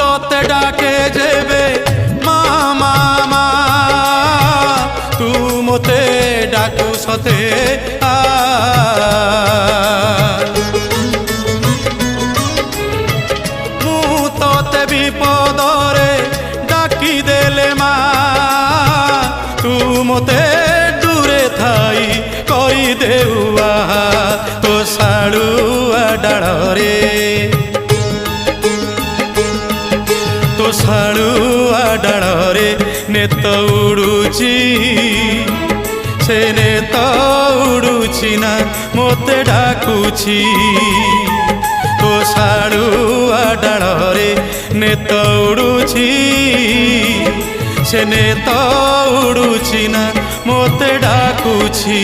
তোতে ডাকে যেবে মামা মা তু মতে ডাকু সতে মু তোতে বিপদরে ডাকি দেলে মা তু মতে দূরে থাই কই দেউয়া তো শাড়ুয়া ডাଳରେ তো শাড়ুয়া ডাଳରେ নেত উড়ুছি সে নেত উড়ুছি না মতে ডাকুছি তো শাড়ুয়া ডাଳରେ নেত উড়ুছি সে নেত উড়ুছি না মতে ডাকুছি।